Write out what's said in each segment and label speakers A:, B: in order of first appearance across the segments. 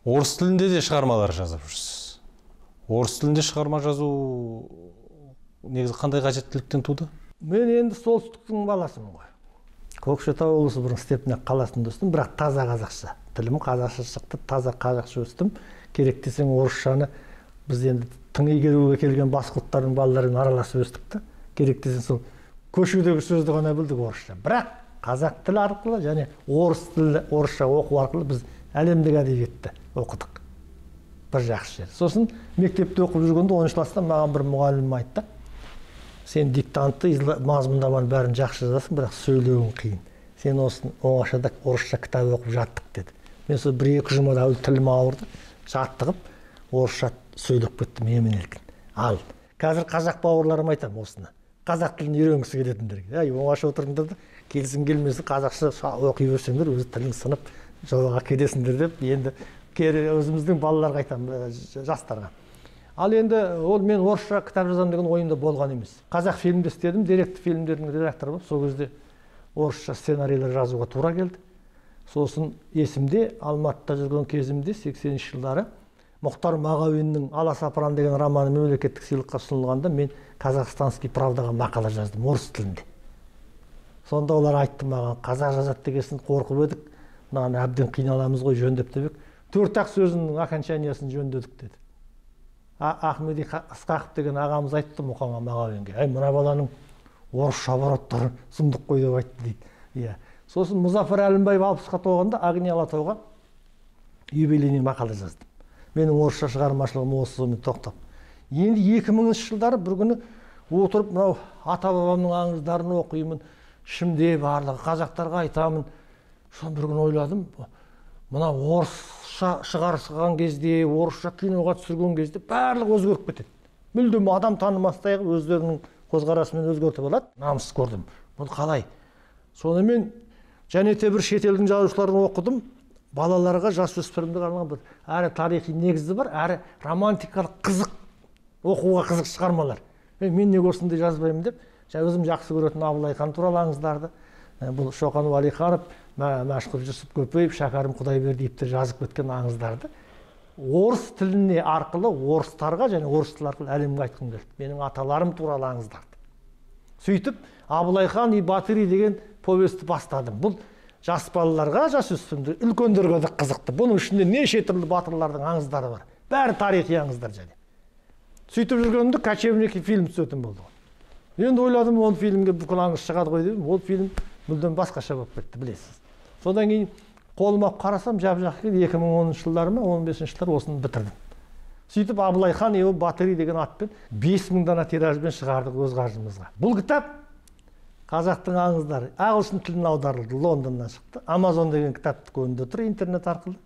A: Орыс тілінде де шығармалар жазып жүрсіз. Орыс тілінде шығарма жазу негізі қандай қажеттіліктен туды?
B: Мен енді солтүстіктің баласымын ғой. Көкшетау облысы бұрын Степняк қаласында өстім, бірақ таза қазақша. Тілім қазақша шықты, таза қазақша өстім. Керек десең орысшаны біз енді тың игеруге келген басқа ұлттардың балаларымен араласып өстік та. Керек десең сол көшудегі сөзді ғана білдік орысша. Бірақ қазақ тілі арқылы және орысша оқу арқылы біз әлемдік әдебиетті оқыдық. Бір жақсы жер. Сосын мектепте оқып жүргенде 10 класста маған бір мұғалім айтты: сен диктантты мазмұндаманы бәрін жақсы жазасың, бірақ сөйлеуің қиын. Сен осыны оңашада орысша кітап оқып жаттық деді. Мен сол 1-2 жұмада тілім ауырды, жаттығып, орысша сөйлеп кеттім емін-еркін. Ал қазір қазақ бауырларым айтам осыны. Қазақ тілін үйренгісі келетіндерге. Ай, оңаша отырыңдар да, келсін келмесін қазақша оқи берсеңдер, өз тілің сынып жолға кетесіңдер деп, енді өзіміздің балаларға айтам, жастарға. Ал енді ол мен орысша кітап жазамын деген ойымда болған емес. Қазақ фильмде істедім, деректі фильмдердің редакторы болып, сол кезде орысша сценарийлер жазуға тура келді. Сосын есімде, Алматыда жүрген кезімде 80-ші жылдары Мұхтар Мағауиннің Аласапыран деген романы мемлекеттік сыйлыққа ұсынылғанда мен Казахстанский правдаға мақала жаздым орыс тілінде. Сонда олар айтты маған, қазақ жазады дегесін қорқып едік, мынаны әбден қиналамыз ғой, жөндеп деп едік. 4-ақ сөзінің окончаниясын жөндедік деді. Ахмеди Ысқақов деген ағамыз айтты Мұхтар Мағауинге: ай, мына баланың орысша обороттары сұмдық қой деп айтты дейді. Иә. Сосын Мұзафар Әлімбаев 60-қа толғанда Агни Алатауға юбилейный мақала жаздым. Менің орысша шығармашылығым осымен тоқтап. Енді 2000-ші жылдары бір күні отырып, мынау ата-бабамның аңыздарын оқимын, ішімде барлығы қазақтарға айтамын. Сон бір күні ойладым, мына орысша шығарған кезде, орысша киноға түсірген кезде барлығы өзгеріп кетеді. Мүлдем адам танымастай өздерінің көзқарасымен өзгертіп алады. Намыс көрдім. Бұл қалай? Сонымен және бір шетелдің жазушыларын оқыдым. Балаларға, жасөспірімдерге арналған бір әрі тарихи негізі бар, әрі романтикалық қызық, оқуға қызық шығармалар. Мен неге осындай жазбаймын деп, өзім жақсы көретін Абылайхан туралы аңыздарды, бұл Шоқан Уәлиханов, Мәшһүр Жүсіп Көпеев, Шәкәрім Құдайбердиевтер жазып кеткен аңыздарды орыс тіліне арқылы орыстарға және орыс тілі арқылы әлемге айтқым келді. Менің аталарым туралы аңыздарды. Сөйтіп, Абылайхан и Батыри деген повесті бастадым. Бұл жас балаларға, жасөспірімдерге, үлкендерге де қызықты. Бұның ішінде неше түрлі батырлардың аңыздары бар. Бәрі тарихи аңыздар және. Сөйтіп жүргенімде Кочевники фильм түсетін болды. Енді ойладым, ол фильмге бүкіл аңыз шығады ғой дедім. Ол фильм мүлдем басқаша болып кетті, білесіз. Содан кейін қолыма қарасам, жап-жақ 2010 жылдары ма, 15 жылдары осыны бітірдім. Сөйтіп Абылайхан и Батыри деген атпен 5000 дана тиражбен шығардық өз қаржымызға. Бұл кітап қазақтың аңыздары ағылшын тіліне аударылды, Лондоннан шықты. Amazon деген кітапты көңінде тұр интернет арқылы.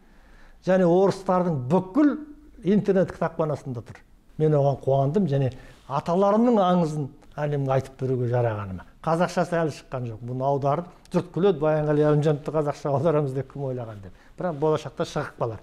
B: Және орыстардың бүкіл интернет кітапханасында тұр. Мен оған қуандым және аталарымның аңызын әлемге айтып беруге жарағаныма. Қазақшасы әлі шыққан жоқ. Бұны аударып, жұрт күледі, Баянғали Әлімжановты қазақша аударамыз деп кім ойлаған деп. Бірақ болашақта шығып қалар.